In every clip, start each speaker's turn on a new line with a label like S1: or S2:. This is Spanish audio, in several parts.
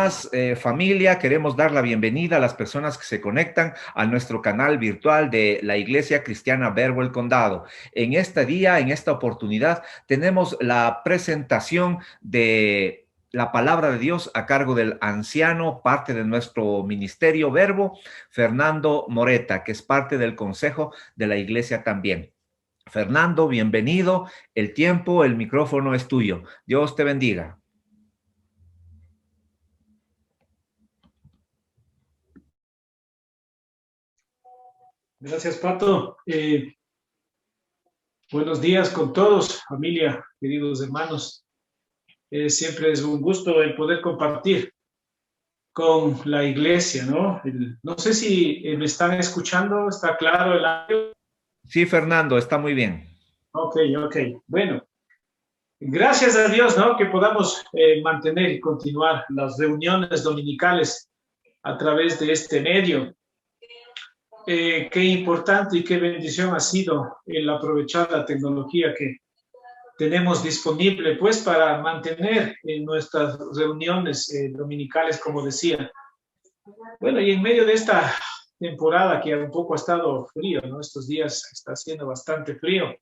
S1: más, familia, queremos dar la bienvenida a las personas que se conectan a nuestro canal virtual de la Iglesia Cristiana Verbo El Condado. En este día, en esta oportunidad, tenemos la presentación de la palabra de Dios a cargo del anciano, parte de nuestro ministerio Verbo, Fernando Moreta, que es parte del consejo de la iglesia también. Fernando, bienvenido. El tiempo, el micrófono es tuyo. Dios te bendiga.
S2: Gracias, Pato. Buenos días con todos, familia, queridos hermanos. Siempre es un gusto el poder compartir con la iglesia, ¿no? No sé si me están escuchando, ¿está claro el audio?
S1: Sí, Fernando, está muy bien.
S2: Ok. Bueno, gracias a Dios, ¿no? Que podamos mantener y continuar las reuniones dominicales a través de este medio. Qué importante y qué bendición ha sido el aprovechar la tecnología que tenemos disponible, pues, para mantener nuestras reuniones dominicales, como decía. Bueno, y en medio de esta temporada que un poco ha estado frío, ¿no? Estos días está haciendo bastante frío.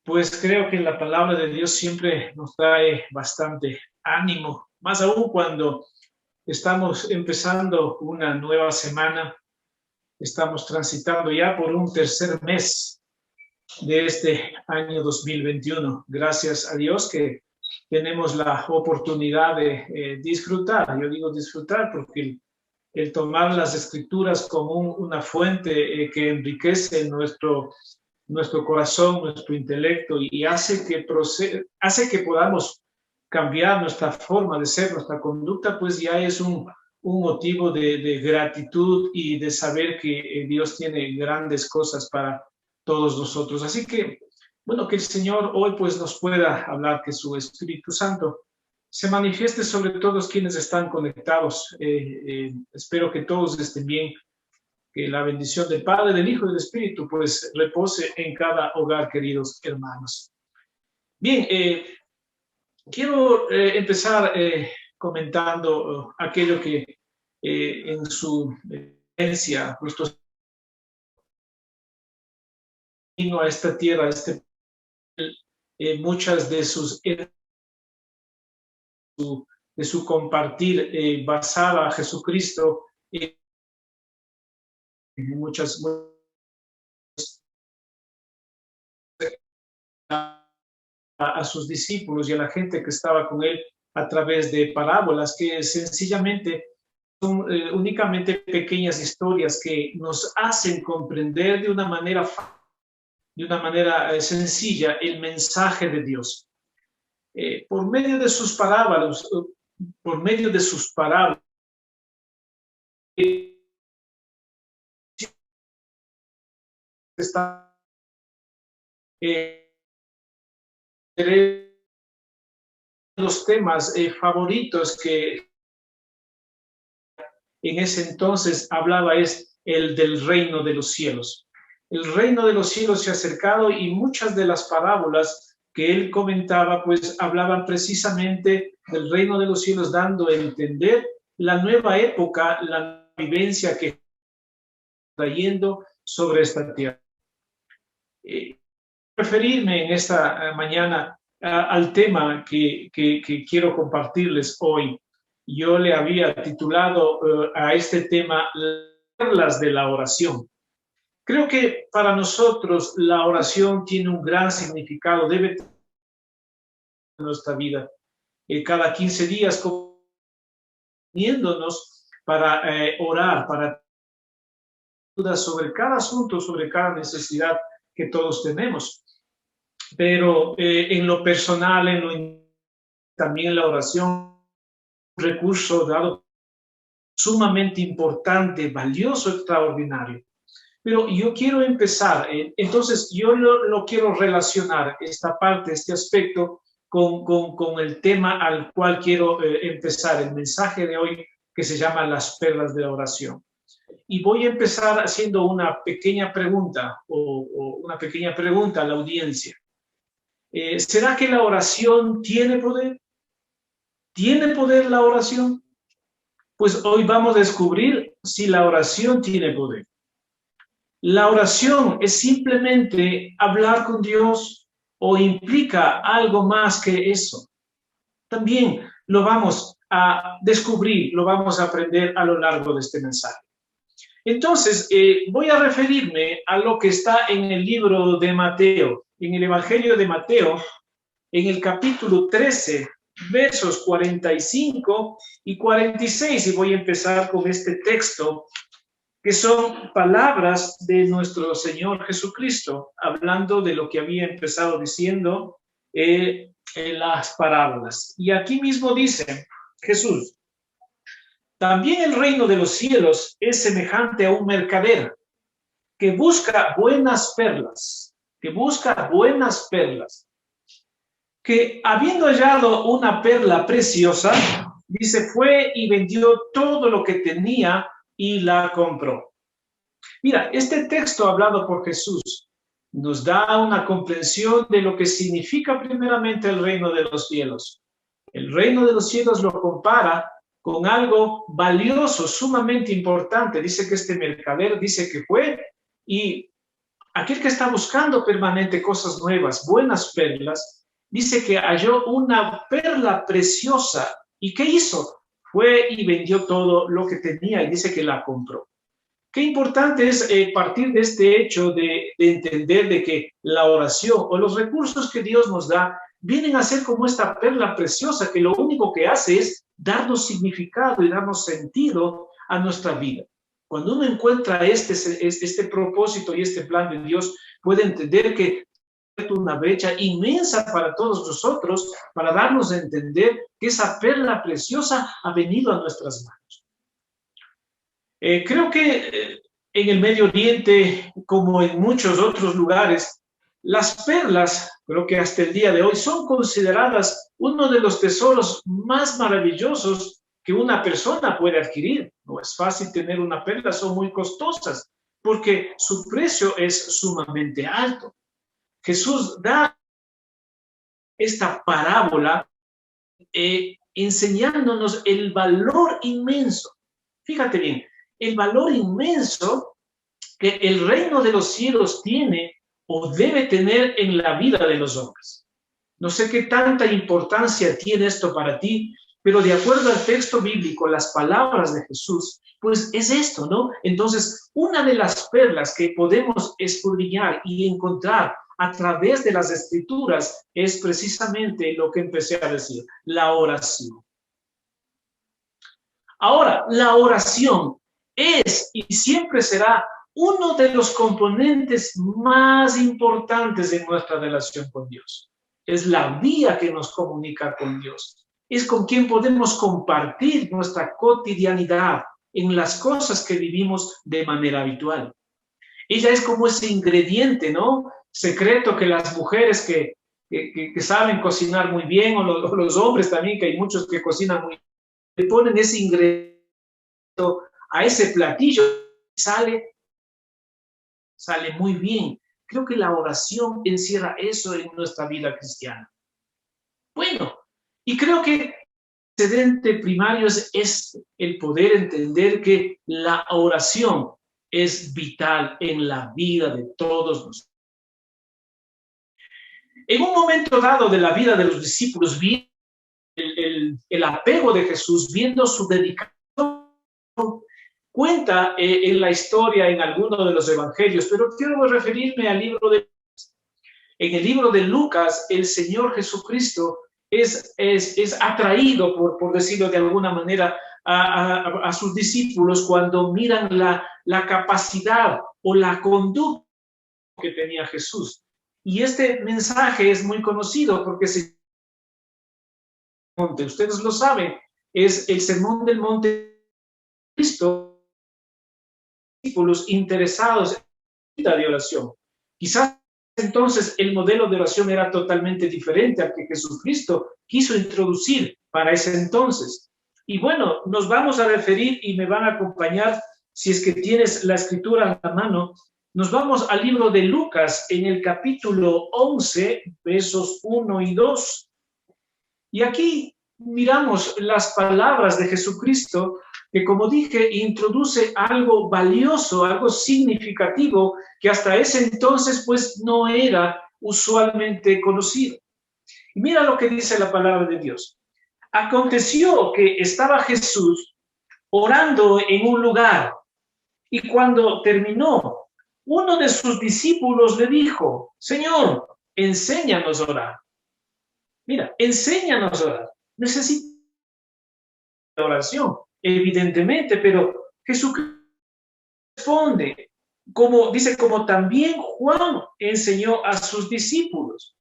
S2: Pues creo que la palabra de Dios siempre nos trae bastante ánimo, más aún cuando estamos empezando una nueva semana. Estamos transitando ya por un tercer mes de este año 2021. Gracias a Dios que tenemos la oportunidad de disfrutar. Yo digo disfrutar porque el tomar las escrituras como una fuente que enriquece nuestro corazón, nuestro intelecto y hace que podamos cambiar nuestra forma de ser, nuestra conducta, pues ya es un motivo de gratitud y de saber que Dios tiene grandes cosas para todos nosotros. Así que, bueno, que el Señor hoy pues nos pueda hablar, que su Espíritu Santo se manifieste sobre todos quienes están conectados. Espero que todos estén bien, que la bendición del Padre, del Hijo y del Espíritu pues repose en cada hogar, queridos hermanos. Bien, quiero empezar comentando aquello que en su esencia nuestro vino a esta tierra, muchas de su compartir basaba a Jesucristo en muchas a sus discípulos y a la gente que estaba con él a través de parábolas que sencillamente son únicamente pequeñas historias que nos hacen comprender de una manera sencilla el mensaje de Dios. Por medio de sus parábolas, está los temas favoritos que en ese entonces hablaba es el del reino de los cielos. El reino de los cielos se ha acercado y muchas de las parábolas que él comentaba pues hablaban precisamente del reino de los cielos, dando a entender la nueva época, la vivencia que está trayendo sobre esta tierra. Referirme en esta mañana al tema que quiero compartirles hoy. Yo le había titulado a este tema Perlas de la oración. Creo que para nosotros la oración tiene un gran significado, debe tener en nuestra vida. Cada 15 días uniéndonos para orar, para sobre cada asunto, sobre cada necesidad que todos tenemos. Pero en lo personal, también la oración, un recurso dado sumamente importante, valioso, extraordinario. Pero yo quiero empezar, entonces yo lo quiero relacionar, esta parte, este aspecto, con el tema al cual quiero empezar, el mensaje de hoy que se llama las perlas de la oración. Y voy a empezar haciendo una pequeña pregunta a la audiencia. ¿Será que la oración tiene poder? ¿Tiene poder la oración? Pues hoy vamos a descubrir si la oración tiene poder. ¿La oración es simplemente hablar con Dios o implica algo más que eso? También lo vamos a descubrir, lo vamos a aprender a lo largo de este mensaje. Entonces, voy a referirme a lo que está en el libro de Mateo, en el Evangelio de Mateo, en el capítulo 13, versos 45 y 46, y voy a empezar con este texto, que son palabras de nuestro Señor Jesucristo, hablando de lo que había empezado diciendo en las parábolas. Y aquí mismo dice Jesús: también el reino de los cielos es semejante a un mercader que busca buenas perlas, que habiendo hallado una perla preciosa, dice, fue y vendió todo lo que tenía y la compró. Mira, este texto hablado por Jesús nos da una comprensión de lo que significa primeramente el reino de los cielos. El reino de los cielos lo compara con algo valioso, sumamente importante. Dice que este mercader dice que fue, y aquel que está buscando permanente cosas nuevas, buenas perlas, dice que halló una perla preciosa. ¿Y qué hizo? Fue y vendió todo lo que tenía y dice que la compró. Qué importante es partir de este hecho de entender de que la oración o los recursos que Dios nos da vienen a ser como esta perla preciosa que lo único que hace es darnos significado y darnos sentido a nuestra vida. Cuando uno encuentra este propósito y este plan de Dios, puede entender que es una brecha inmensa para todos nosotros para darnos a entender que esa perla preciosa ha venido a nuestras manos. Creo que en el Medio Oriente, como en muchos otros lugares, las perlas, creo que hasta el día de hoy, son consideradas uno de los tesoros más maravillosos que una persona puede adquirir. No es fácil tener una perla, son muy costosas, porque su precio es sumamente alto. Jesús da esta parábola enseñándonos el valor inmenso. Fíjate bien, el valor inmenso que el reino de los cielos tiene o debe tener en la vida de los hombres. No sé qué tanta importancia tiene esto para ti, pero de acuerdo al texto bíblico, las palabras de Jesús, pues es esto, ¿no? Entonces, una de las perlas que podemos escudriñar y encontrar a través de las Escrituras es precisamente lo que empecé a decir, la oración. Ahora, la oración es y siempre será uno de los componentes más importantes de nuestra relación con Dios. Es la vía que nos comunica con Dios. Es con quien podemos compartir nuestra cotidianidad en las cosas que vivimos de manera habitual. Ella es como ese ingrediente, ¿no? Secreto que las mujeres que saben cocinar muy bien, o los hombres también, que hay muchos que cocinan muy bien, le ponen ese ingrediente a ese platillo y sale muy bien. Creo que la oración encierra eso en nuestra vida cristiana. Bueno, y creo que el antecedente primario es el poder entender que la oración es vital en la vida de todos nosotros. En un momento dado de la vida de los discípulos, vi el apego de Jesús, viendo su dedicación. Cuenta en la historia, en alguno de los evangelios, pero quiero referirme al libro de Lucas. En el libro de Lucas, el Señor Jesucristo es atraído, por decirlo de alguna manera, a sus discípulos cuando miran la capacidad o la conducta que tenía Jesús. Y este mensaje es muy conocido porque ustedes lo saben, es el Sermón del Monte de Cristo. Discípulos interesados en la vida de oración. Quizás entonces el modelo de oración era totalmente diferente al que Jesucristo quiso introducir para ese entonces. Y bueno, nos vamos a referir y me van a acompañar, si es que tienes la escritura a la mano, nos vamos al libro de Lucas en el capítulo 11, versos 1 y 2. Y aquí miramos las palabras de Jesucristo que, como dije, introduce algo valioso, algo significativo, que hasta ese entonces pues no era usualmente conocido. Y mira lo que dice la palabra de Dios. Aconteció que estaba Jesús orando en un lugar, y cuando terminó, uno de sus discípulos le dijo: Señor, enséñanos a orar. Mira, enséñanos a orar. Necesitamos oración, evidentemente, pero Jesucristo responde, como dice, como también Juan enseñó a sus discípulos.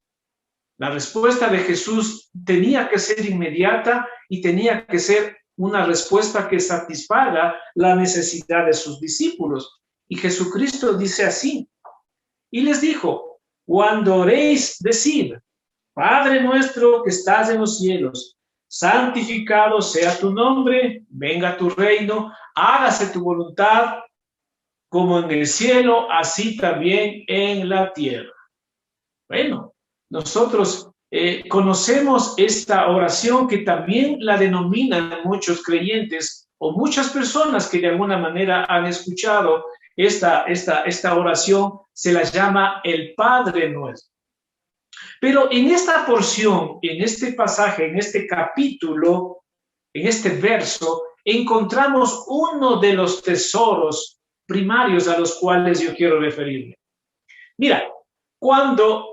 S2: La respuesta de Jesús tenía que ser inmediata y tenía que ser una respuesta que satisfaga la necesidad de sus discípulos. Y Jesucristo dice así, y les dijo: cuando oréis, decid: Padre nuestro que estás en los cielos, santificado sea tu nombre, venga tu reino, hágase tu voluntad, como en el cielo, así también en la tierra. Bueno, nosotros conocemos esta oración, que también la denominan muchos creyentes o muchas personas que de alguna manera han escuchado esta oración, se la llama el Padre Nuestro. Pero en esta porción, en este pasaje, en este capítulo, en este verso, encontramos uno de los tesoros primarios a los cuales yo quiero referirme. Mira, cuando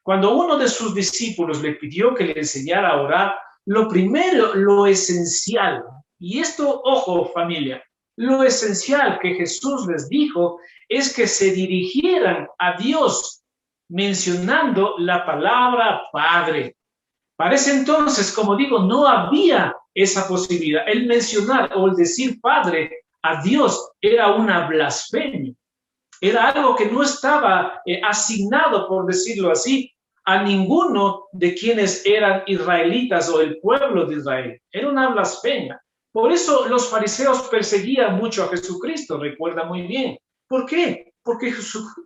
S2: uno de sus discípulos le pidió que le enseñara a orar, lo primero, lo esencial, y esto, ojo familia, lo esencial que Jesús les dijo es que se dirigieran a Dios mencionando la palabra Padre. Para ese entonces, como digo, no había esa posibilidad. El mencionar o el decir Padre a Dios era una blasfemia. Era algo que no estaba asignado, por decirlo así, a ninguno de quienes eran israelitas o el pueblo de Israel. Era una blasfemia. Por eso los fariseos perseguían mucho a Jesucristo, recuerda muy bien. ¿Por qué? Porque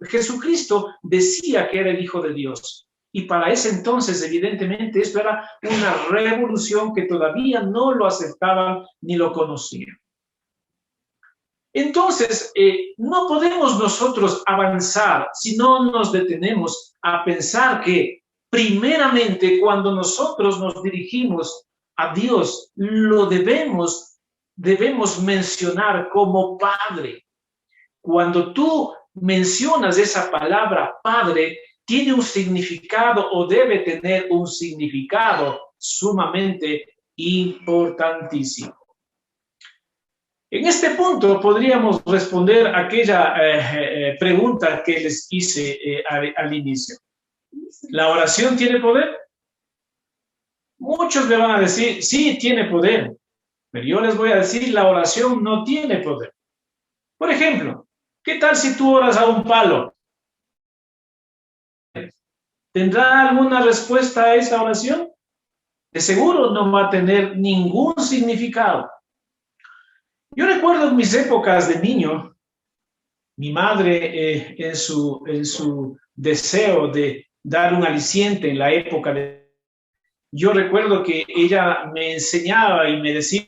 S2: Jesucristo decía que era el Hijo de Dios. Y para ese entonces, evidentemente, esto era una revolución que todavía no lo aceptaban ni lo conocían. Entonces, no podemos nosotros avanzar si no nos detenemos a pensar que, primeramente, cuando nosotros nos dirigimos a Dios, lo debemos mencionar como Padre. Cuando tú mencionas esa palabra Padre, tiene un significado o debe tener un significado sumamente importantísimo. En este punto podríamos responder aquella pregunta que les hice al inicio. ¿La oración tiene poder? Muchos me van a decir, sí, tiene poder. Pero yo les voy a decir, la oración no tiene poder. Por ejemplo, ¿qué tal si tú oras a un palo? ¿Tendrá alguna respuesta a esa oración? De seguro no va a tener ningún significado. Yo recuerdo en mis épocas de niño, mi madre en su deseo de dar un aliciente en la época yo recuerdo que ella me enseñaba y me decía: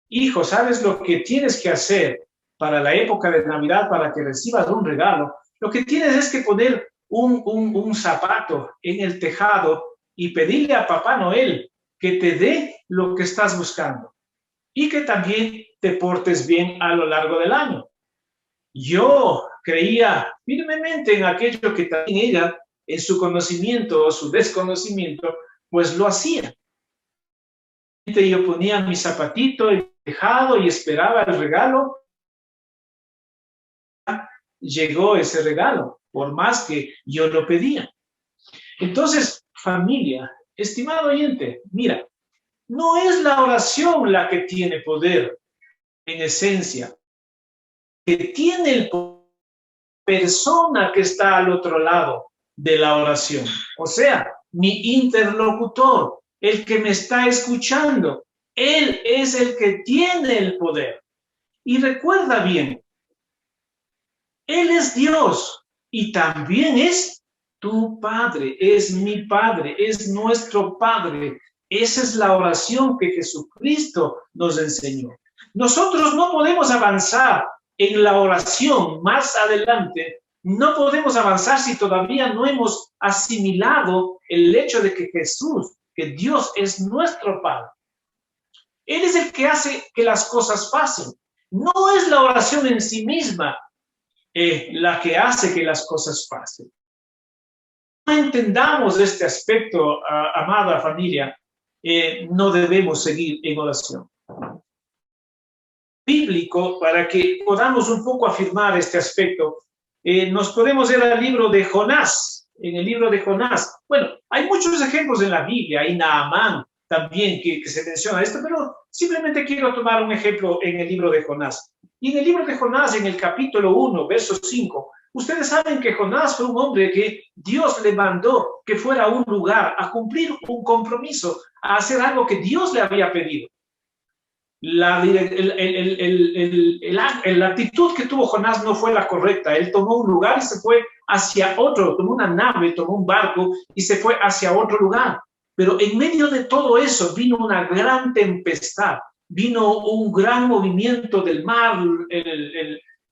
S2: hijo, ¿sabes lo que tienes que hacer para la época de Navidad, para que recibas un regalo? Lo que tienes es que poner un zapato en el tejado y pedirle a Papá Noel que te dé lo que estás buscando y que también te portes bien a lo largo del año. Yo creía firmemente en aquello que también ella, en su conocimiento o su desconocimiento, pues lo hacía. Yo ponía mi zapatito en el tejado y esperaba el regalo. Llegó ese regalo, por más que yo lo pedía. Entonces, familia, estimado oyente, mira, no es la oración la que tiene poder en esencia, que tiene el poder la persona que está al otro lado de la oración. O sea, mi interlocutor, el que me está escuchando, él es el que tiene el poder. Y recuerda bien, él es Dios y también es tu Padre, es mi Padre, es nuestro Padre. Esa es la oración que Jesucristo nos enseñó. Nosotros no podemos avanzar en la oración más adelante, no podemos avanzar si todavía no hemos asimilado el hecho de que Jesús, que Dios es nuestro Padre. Él es el que hace que las cosas pasen. No es la oración en sí misma la que hace que las cosas pasen. No entendamos este aspecto, amada familia, no debemos seguir en oración. Bíblico, para que podamos un poco afirmar este aspecto, nos podemos ir al libro de Jonás. En el libro de Jonás, bueno, hay muchos ejemplos en la Biblia, hay Naamán también que se menciona esto, pero simplemente quiero tomar un ejemplo en el libro de Jonás. Y en el libro de Jonás, en el capítulo 1, verso 5, ustedes saben que Jonás fue un hombre que Dios le mandó que fuera a un lugar a cumplir un compromiso, a hacer algo que Dios le había pedido. La actitud que tuvo Jonás no fue la correcta. Él tomó un lugar y se fue hacia otro, tomó una nave, tomó un barco y se fue hacia otro lugar. Pero en medio de todo eso vino una gran tempestad, vino un gran movimiento del mar,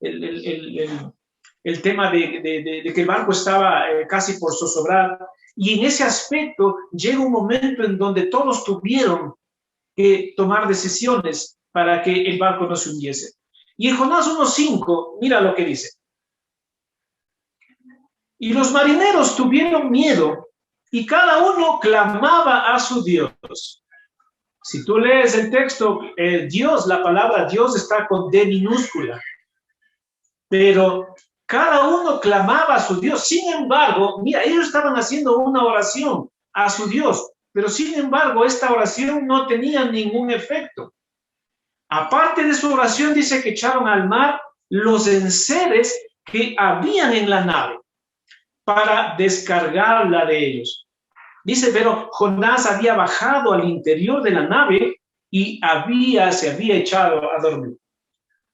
S2: el tema de que el barco estaba casi por zozobrar. Y en ese aspecto llega un momento en donde todos tuvieron que tomar decisiones para que el barco no se hundiese. Y en Jonás 1:5, mira lo que dice. Y los marineros tuvieron miedo y cada uno clamaba a su Dios. Si tú lees el texto, Dios, la palabra Dios está con D minúscula. Pero cada uno clamaba a su Dios. Sin embargo, mira, ellos estaban haciendo una oración a su Dios. Pero sin embargo, esta oración no tenía ningún efecto. Aparte de su oración, dice que echaron al mar los enseres que habían en la nave para descargarla de ellos. Dice, pero Jonás había bajado al interior de la nave y se había echado a dormir.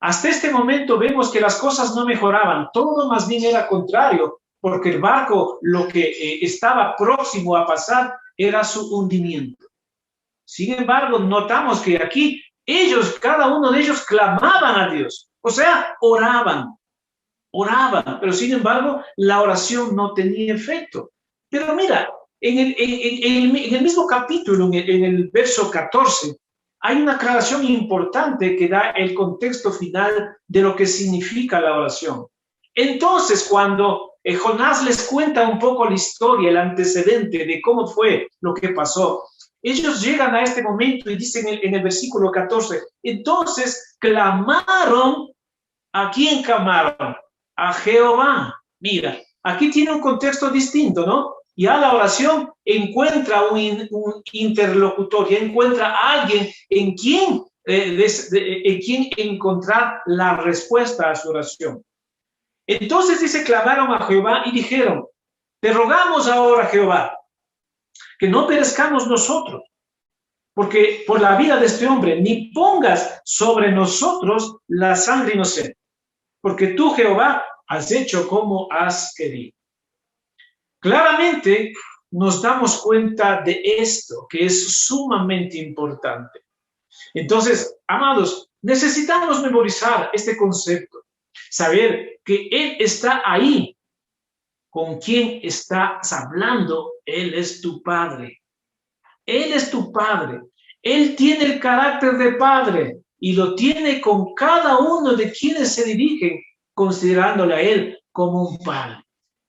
S2: Hasta este momento vemos que las cosas no mejoraban, todo más bien era contrario, porque el barco, lo que estaba próximo a pasar, era su hundimiento. Sin embargo, notamos que aquí cada uno de ellos clamaban a Dios, o sea, oraban, pero sin embargo, la oración no tenía efecto. Pero mira, en el mismo capítulo, en el verso 14, hay una aclaración importante que da el contexto final de lo que significa la oración. Entonces, cuando Jonás les cuenta un poco la historia, el antecedente de cómo fue lo que pasó, ellos llegan a este momento y dicen en el versículo 14, entonces clamaron, ¿a quién clamaron? A Jehová. Mira, aquí tiene un contexto distinto, ¿no? Ya la oración encuentra un interlocutor, ya encuentra a alguien en quien encontrar la respuesta a su oración. Entonces dice, clamaron a Jehová y dijeron, te rogamos ahora, Jehová, que no perezcamos nosotros, porque por la vida de este hombre, ni pongas sobre nosotros la sangre inocente, porque tú, Jehová, has hecho como has querido. Claramente nos damos cuenta de esto, que es sumamente importante. Entonces, amados, necesitamos memorizar este concepto, saber que Él está ahí. ¿Con quién estás hablando? Él es tu Padre. Él es tu Padre. Él tiene el carácter de Padre y lo tiene con cada uno de quienes se dirigen, considerándole a Él como un Padre.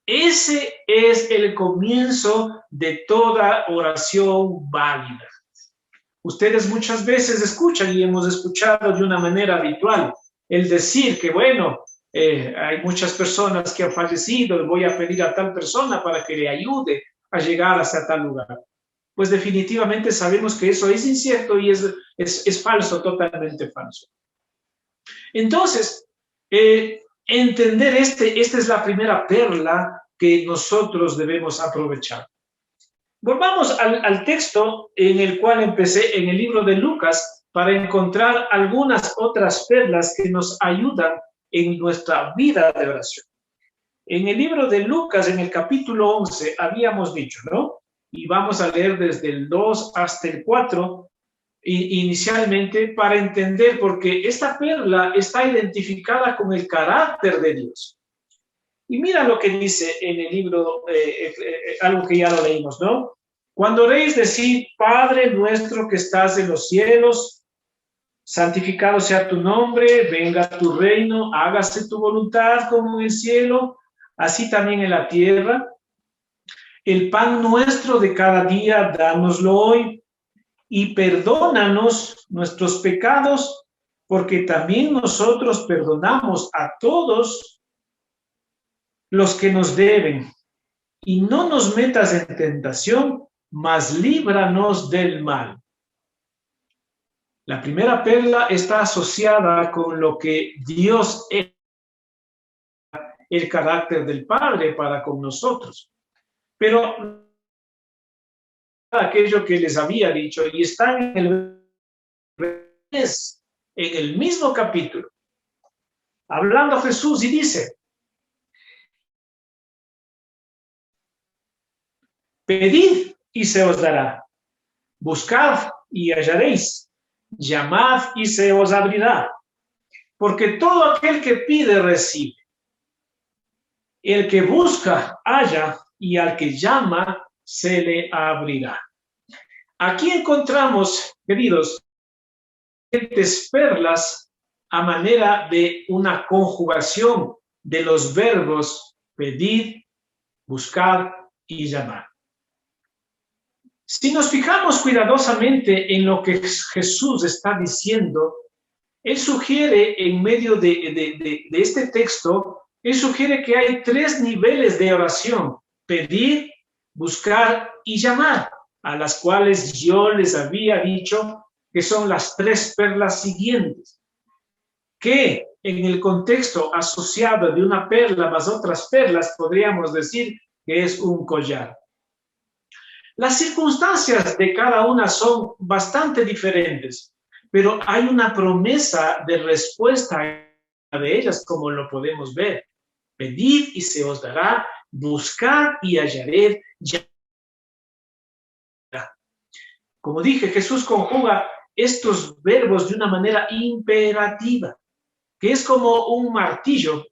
S2: Ese es el comienzo de toda oración válida. Ustedes muchas veces escuchan y hemos escuchado de una manera habitual el decir que, bueno, hay muchas personas que han fallecido, voy a pedir a tal persona para que le ayude a llegar hasta tal lugar. Pues definitivamente sabemos que eso es incierto y es falso, totalmente falso. Entonces, entender esta es la primera perla que nosotros debemos aprovechar. Volvamos al texto en el cual empecé en el libro de Lucas para encontrar algunas otras perlas que nos ayudan en nuestra vida de oración. En el libro de Lucas, en el capítulo 11, habíamos dicho, ¿no? Y vamos a leer desde el 2 hasta el 4, inicialmente para entender, porque esta perla está identificada con el carácter de Dios. Y mira lo que dice en el libro, algo que ya lo leímos, ¿no? Cuando oréis, decid, Padre nuestro que estás en los cielos, santificado sea tu nombre, venga tu reino, hágase tu voluntad como en el cielo, así también en la tierra. El pan nuestro de cada día, dánoslo hoy, y perdónanos nuestros pecados, porque también nosotros perdonamos a todos los que nos deben. Y no nos metas en tentación, mas líbranos del mal. La primera perla está asociada con lo que Dios es, el carácter del Padre para con nosotros. Pero aquello que les había dicho, y está en el mismo capítulo, hablando Jesús, y dice, pedid y se os dará, buscad y hallaréis, llamad y se os abrirá, porque todo aquel que pide recibe, el que busca halla, y al que llama se le abrirá. Aquí encontramos, queridos, perlas a manera de una conjugación de los verbos pedir, buscar y llamar. Si nos fijamos cuidadosamente en lo que Jesús está diciendo, él sugiere en medio de este texto, él sugiere que hay 3 niveles de oración: pedir, buscar y llamar, a las cuales yo les había dicho que son las 3 perlas siguientes, que en el contexto asociado de una perla más otras perlas podríamos decir que es un collar. Las circunstancias de cada una son bastante diferentes, pero hay una promesa de respuesta de ellas, como lo podemos ver. Pedid y se os dará, buscad y hallaréis. Como dije, Jesús conjuga estos verbos de una manera imperativa, que es como un martillo.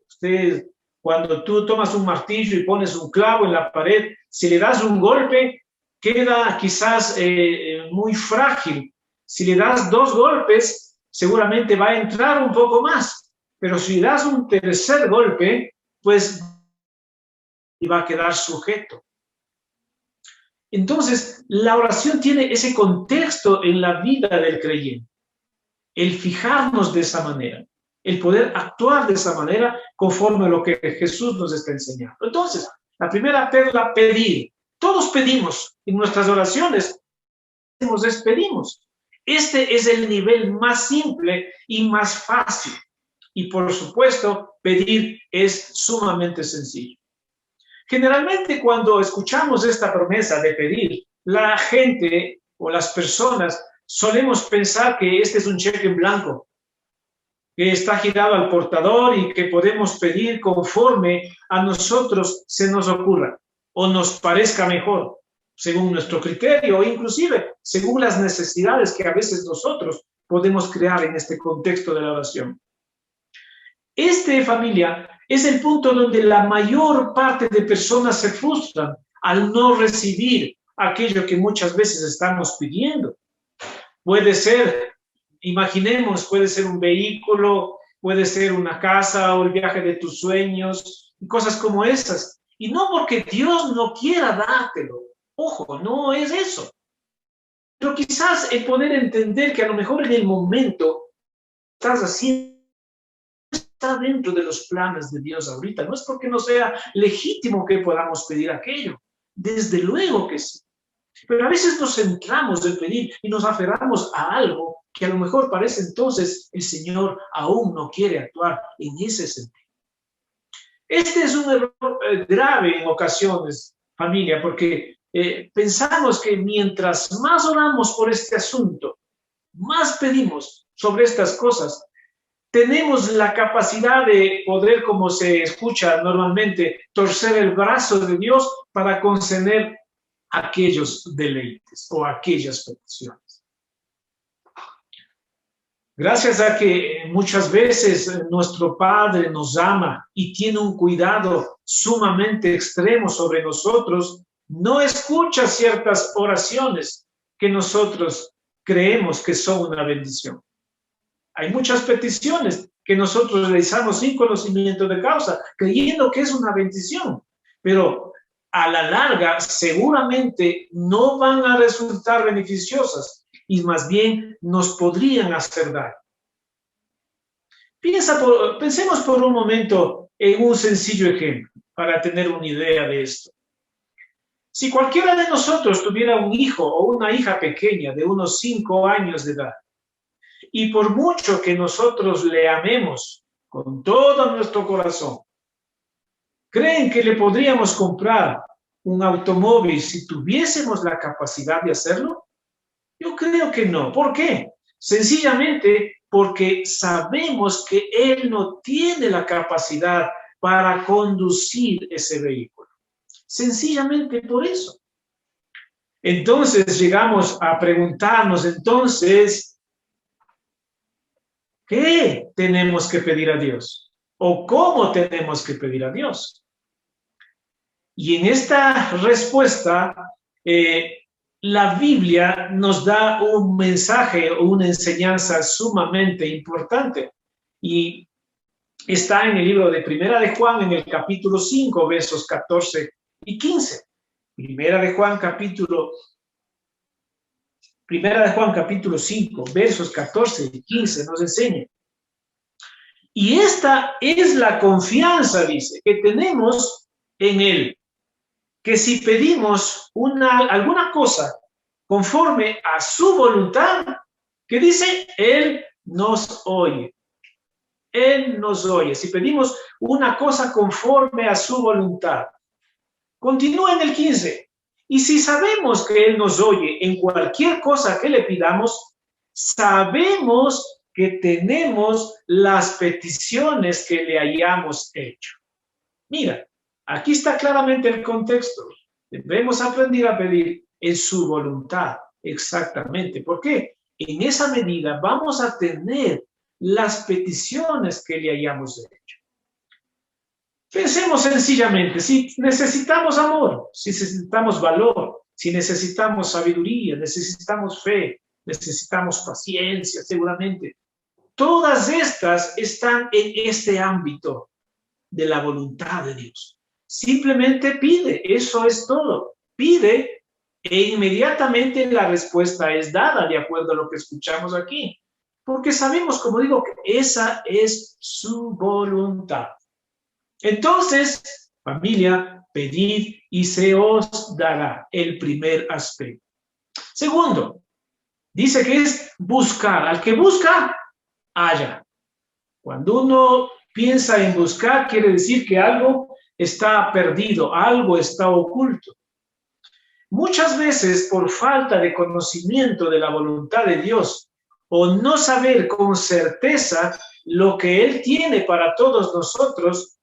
S2: Cuando tú tomas un martillo y pones un clavo en la pared, si le das un golpe, queda quizás muy frágil. Si le das 2 golpes, seguramente va a entrar un poco más. Pero si das un tercer golpe, pues va a quedar sujeto. Entonces, la oración tiene ese contexto en la vida del creyente. El fijarnos de esa manera, el poder actuar de esa manera conforme a lo que Jesús nos está enseñando. Entonces, la primera perla, pedir. Todos pedimos en nuestras oraciones, pedimos. Este es el nivel más simple y más fácil. Y por supuesto, pedir es sumamente sencillo. Generalmente cuando escuchamos esta promesa de pedir, la gente o las personas solemos pensar que este es un cheque en blanco, que está girado al portador y que podemos pedir conforme a nosotros se nos ocurra o nos parezca mejor, según nuestro criterio o inclusive según las necesidades que a veces nosotros podemos crear en este contexto de la oración. Familia, es el punto donde la mayor parte de personas se frustran al no recibir aquello que muchas veces estamos pidiendo. Puede ser, imaginemos, puede ser un vehículo, puede ser una casa o el viaje de tus sueños, y cosas como esas. Y no porque Dios no quiera dártelo. Ojo, no es eso. Pero quizás el poder entender que a lo mejor en el momento estás haciendo, está dentro de los planes de Dios ahorita. No es porque no sea legítimo que podamos pedir aquello. Desde luego que sí. Pero a veces nos centramos en pedir y nos aferramos a algo que a lo mejor parece entonces el Señor aún no quiere actuar en ese sentido. Este es un error grave en ocasiones, familia, porque pensamos que mientras más oramos por este asunto, más pedimos sobre estas cosas, tenemos la capacidad de poder, como se escucha normalmente, torcer el brazo de Dios para conceder aquellos deleites o aquellas peticiones. Gracias a que muchas veces nuestro Padre nos ama y tiene un cuidado sumamente extremo sobre nosotros, no escucha ciertas oraciones que nosotros creemos que son una bendición. Hay muchas peticiones que nosotros realizamos sin conocimiento de causa, creyendo que es una bendición, pero a la larga seguramente no van a resultar beneficiosas y más bien nos podrían hacer daño. Pensemos por un momento en un sencillo ejemplo para tener una idea de esto. Si cualquiera de nosotros tuviera un hijo o una hija pequeña de unos 5 años de edad, y por mucho que nosotros le amemos con todo nuestro corazón, ¿creen que le podríamos comprar un automóvil si tuviésemos la capacidad de hacerlo? Yo creo que no. ¿Por qué? Sencillamente porque sabemos que él no tiene la capacidad para conducir ese vehículo. Sencillamente por eso. Entonces llegamos a preguntarnos, entonces, ¿qué tenemos que pedir a Dios? ¿O cómo tenemos que pedir a Dios? Y en esta respuesta, la Biblia nos da un mensaje o una enseñanza sumamente importante. Y está en el libro de Primera de Juan, en el capítulo 5, versos 14 y 15. Primera de Juan, capítulo 5, versos 14 y 15 nos enseña. Y esta es la confianza, dice, que tenemos en Él, que si pedimos alguna cosa conforme a su voluntad, que dice, Él nos oye. Él nos oye. Si pedimos una cosa conforme a su voluntad. Continúa en el 15. Y si sabemos que Él nos oye en cualquier cosa que le pidamos, sabemos que tenemos las peticiones que le hayamos hecho. Mira, aquí está claramente el contexto. Debemos aprender a pedir en su voluntad, exactamente. ¿Por qué? En esa medida vamos a tener las peticiones que le hayamos hecho. Pensemos sencillamente, si necesitamos amor, si necesitamos valor, si necesitamos sabiduría, necesitamos fe, necesitamos paciencia, seguramente. Todas estas están en este ámbito de la voluntad de Dios. Simplemente pide, eso es todo. Pide e inmediatamente la respuesta es dada de acuerdo a lo que escuchamos aquí. Porque sabemos, como digo, que esa es su voluntad. Entonces, familia, pedid y se os dará, el primer aspecto. Segundo, dice que es buscar. Al que busca, halla. Cuando uno piensa en buscar, quiere decir que algo está perdido, algo está oculto. Muchas veces, por falta de conocimiento de la voluntad de Dios o no saber con certeza lo que Él tiene para todos nosotros,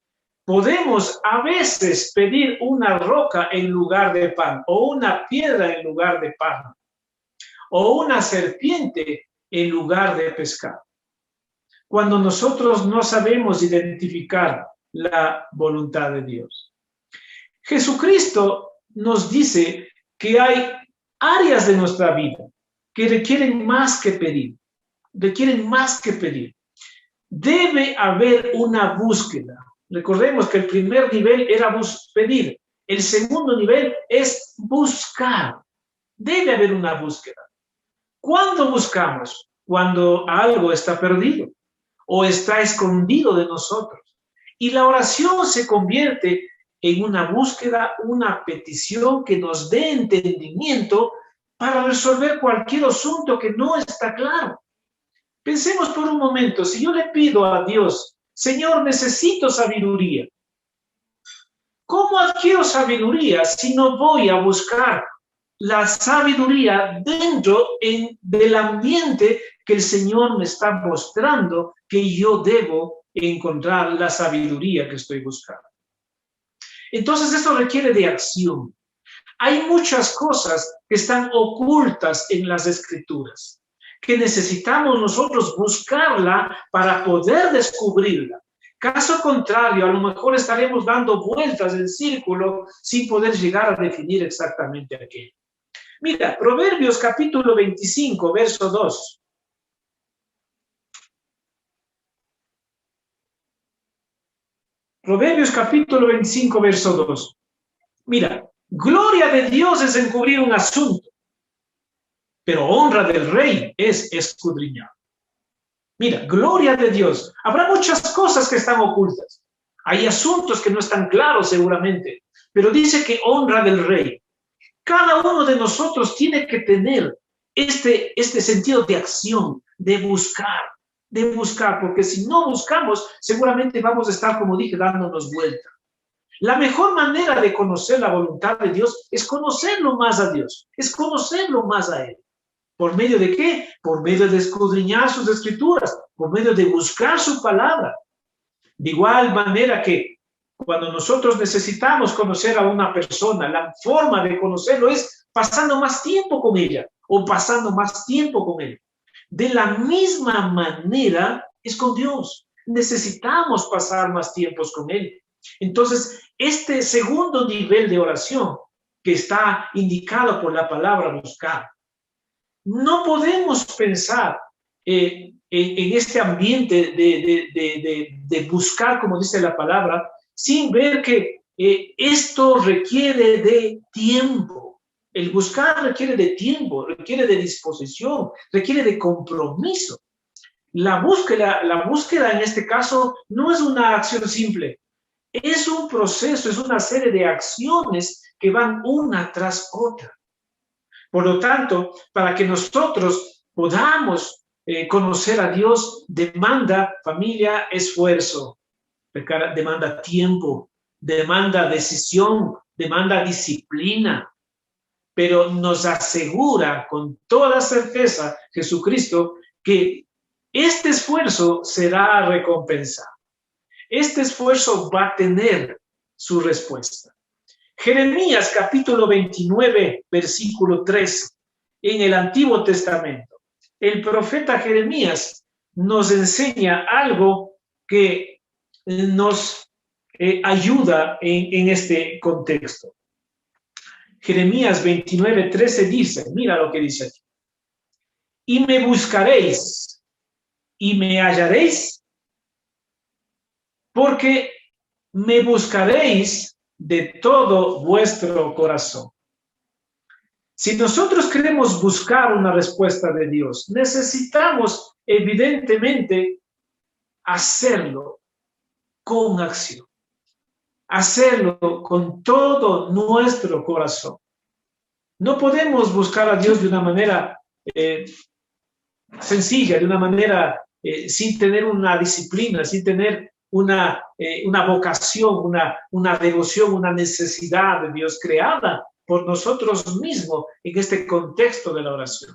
S2: podemos a veces pedir una roca en lugar de pan, o una piedra en lugar de pan, o una serpiente en lugar de pescado. Cuando nosotros no sabemos identificar la voluntad de Dios. Jesucristo nos dice que hay áreas de nuestra vida que requieren más que pedir, Debe haber una búsqueda. Recordemos que el primer nivel era pedir, el segundo nivel es buscar. Debe haber una búsqueda. ¿Cuándo buscamos? Cuando algo está perdido o está escondido de nosotros. Y la oración se convierte en una búsqueda, una petición que nos dé entendimiento para resolver cualquier asunto que no está claro. Pensemos por un momento, si yo le pido a Dios, Señor, necesito sabiduría. ¿Cómo adquiero sabiduría si no voy a buscar la sabiduría dentro del ambiente que el Señor me está mostrando que yo debo encontrar la sabiduría que estoy buscando? Entonces esto requiere de acción. Hay muchas cosas que están ocultas en las Escrituras, que necesitamos nosotros buscarla para poder descubrirla. Caso contrario, a lo mejor estaremos dando vueltas en círculo sin poder llegar a definir exactamente aquello. Mira, Proverbios capítulo 25, verso 2. Proverbios capítulo 25, verso 2. Mira, gloria de Dios es encubrir un asunto, pero honra del rey es escudriñar. Mira, gloria de Dios. Habrá muchas cosas que están ocultas. Hay asuntos que no están claros seguramente, pero dice que honra del rey. Cada uno de nosotros tiene que tener este sentido de acción, de buscar, porque si no buscamos, seguramente vamos a estar, como dije, dándonos vuelta. La mejor manera de conocer la voluntad de Dios es conocerlo más a Dios, es conocerlo más a Él. ¿Por medio de qué? Por medio de escudriñar sus escrituras, por medio de buscar su palabra. De igual manera que cuando nosotros necesitamos conocer a una persona, la forma de conocerlo es pasando más tiempo con ella o pasando más tiempo con él. De la misma manera es con Dios. Necesitamos pasar más tiempos con Él. Entonces, este segundo nivel de oración que está indicado por la palabra buscar, no podemos pensar en este ambiente de buscar, como dice la palabra, sin ver que esto requiere de tiempo. El buscar requiere de tiempo, requiere de disposición, requiere de compromiso. La búsqueda en este caso no es una acción simple, es un proceso, es una serie de acciones que van una tras otra. Por lo tanto, para que nosotros podamos conocer a Dios, demanda, familia, esfuerzo, demanda tiempo, demanda decisión, demanda disciplina, pero nos asegura con toda certeza Jesucristo que este esfuerzo será recompensado. Este esfuerzo va a tener su respuesta. Jeremías capítulo 29, versículo 13, en el Antiguo Testamento. El profeta Jeremías nos enseña algo que nos ayuda en este contexto. Jeremías 29, 13 dice, mira lo que dice aquí. Y me buscaréis y me hallaréis, porque me buscaréis de todo vuestro corazón. Si nosotros queremos buscar una respuesta de Dios, necesitamos evidentemente hacerlo con acción, hacerlo con todo nuestro corazón. No podemos buscar a Dios de una manera sencilla, de una manera sin tener una disciplina, sin tener una vocación, una devoción, una necesidad de Dios creada por nosotros mismos en este contexto de la oración.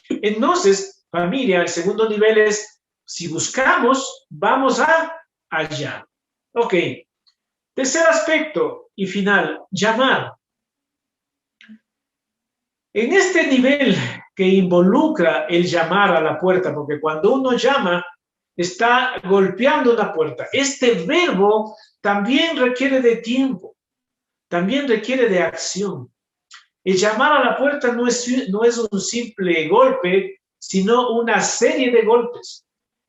S2: Entonces, familia, el segundo nivel es, si buscamos, vamos a hallar. Ok. Tercer aspecto y final, llamar. En este nivel que involucra el llamar a la puerta, porque cuando uno llama, está golpeando una puerta. Este verbo también requiere de tiempo, también requiere de acción. El llamar a la puerta no es un simple golpe, sino una serie de golpes.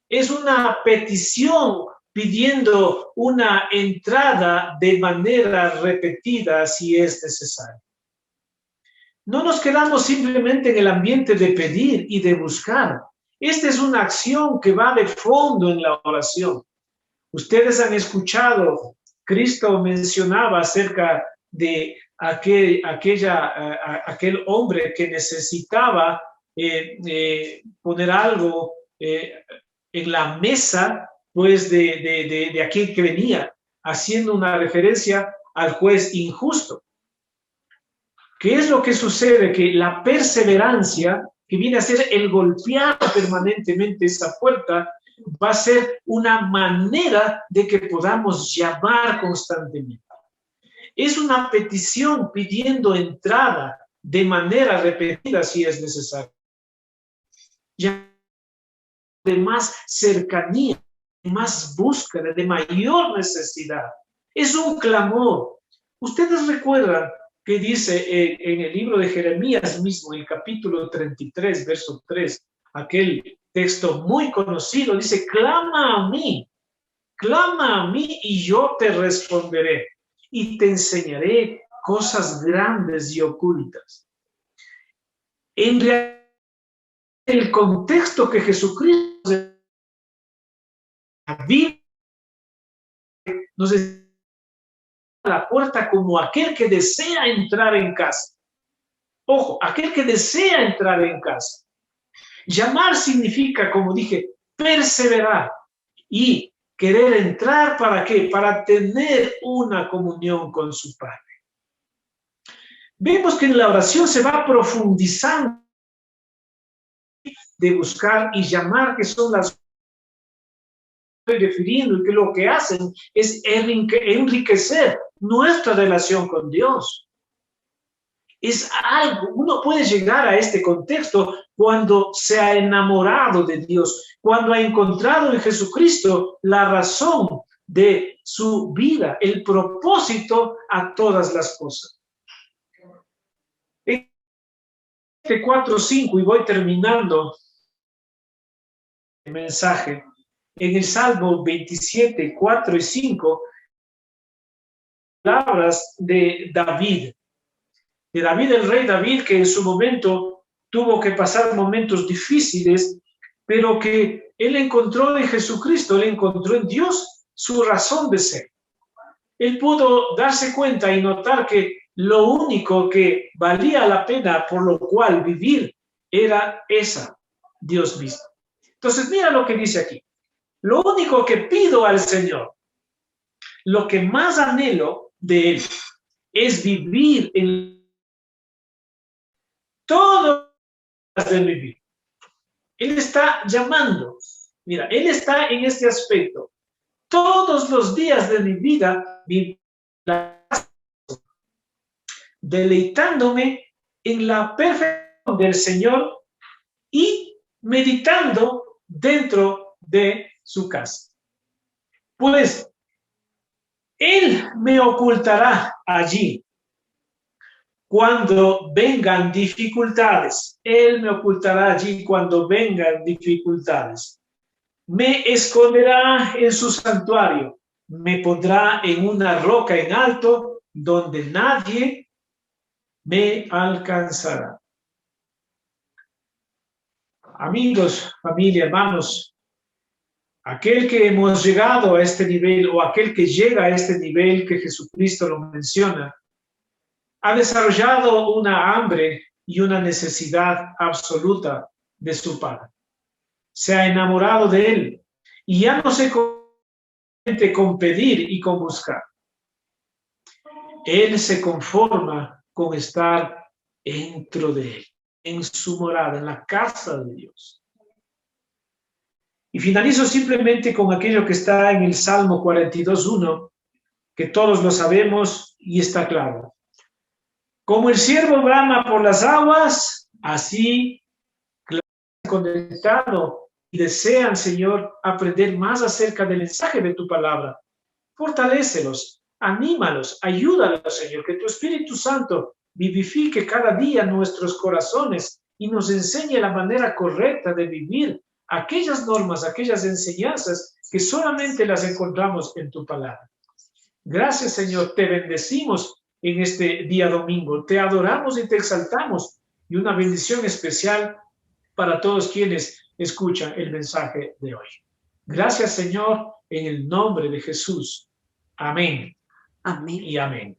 S2: Es una petición pidiendo una entrada de manera repetida si es necesario. No nos quedamos simplemente en el ambiente de pedir y de buscar. Esta es una acción que va de fondo en la oración. Ustedes han escuchado, Cristo mencionaba acerca de aquel hombre que necesitaba poner algo en la mesa, pues de aquel que venía, haciendo una referencia al juez injusto. ¿Qué es lo que sucede? Que la perseverancia, que viene a ser el golpear permanentemente esa puerta, va a ser una manera de que podamos llamar constantemente. Es una petición pidiendo entrada de manera repetida si es necesario. ya de más cercanía, de más búsqueda, de mayor necesidad. Es un clamor. Ustedes recuerdan que dice en el libro de Jeremías mismo, en el capítulo 33, verso 3, aquel texto muy conocido, dice, clama a mí y yo te responderé y te enseñaré cosas grandes y ocultas. En realidad, el contexto que Jesucristo nos está a la puerta como aquel que desea entrar en casa. Ojo, aquel que desea entrar en casa. Llamar significa, como dije, perseverar y querer entrar, ¿para qué? Para tener una comunión con su Padre. Vemos que en la oración se va profundizando de buscar y llamar, que son las estoy refiriendo, y que lo que hacen es enriquecer nuestra relación con Dios. Es algo, uno puede llegar a este contexto cuando se ha enamorado de Dios, cuando ha encontrado en Jesucristo la razón de su vida, el propósito a todas las cosas. En 4:5, y voy terminando el mensaje, en el Salmo 27, 4 y 5, palabras de David el rey David, que en su momento tuvo que pasar momentos difíciles, pero que él encontró en Jesucristo, él encontró en Dios su razón de ser. Él pudo darse cuenta y notar que lo único que valía la pena, por lo cual vivir, era Dios mismo. Entonces, mira lo que dice aquí. Lo único que pido al Señor, lo que más anhelo de Él, es vivir en todo de mi vida. Él está llamando. Mira, Él está en este aspecto. Todos los días de mi vida, deleitándome en la perfección del Señor y meditando dentro de su casa. Pues Él me ocultará allí cuando vengan dificultades. Él me ocultará allí cuando vengan dificultades. Me esconderá en su santuario. Me pondrá en una roca en alto donde nadie me alcanzará. Amigos, familia, hermanos, aquel que hemos llegado a este nivel o aquel que llega a este nivel que Jesucristo lo menciona, ha desarrollado una hambre y una necesidad absoluta de su Padre. Se ha enamorado de Él y ya no se contenta con pedir y con buscar. Él se conforma con estar dentro de Él, en su morada, en la casa de Dios. Y finalizo simplemente con aquello que está en el Salmo 42:1, que todos lo sabemos y está claro. Como el ciervo brama por las aguas, así conectado y desean, Señor, aprender más acerca del mensaje de tu palabra. Fortalécelos, anímalos, ayúdalos, Señor, que tu Espíritu Santo vivifique cada día nuestros corazones y nos enseñe la manera correcta de vivir aquellas normas, aquellas enseñanzas que solamente las encontramos en tu palabra. Gracias, Señor, te bendecimos en este día domingo, te adoramos y te exaltamos, y una bendición especial para todos quienes escuchan el mensaje de hoy. Gracias, Señor, en el nombre de Jesús. Amén.
S3: Amén.
S2: Y amén.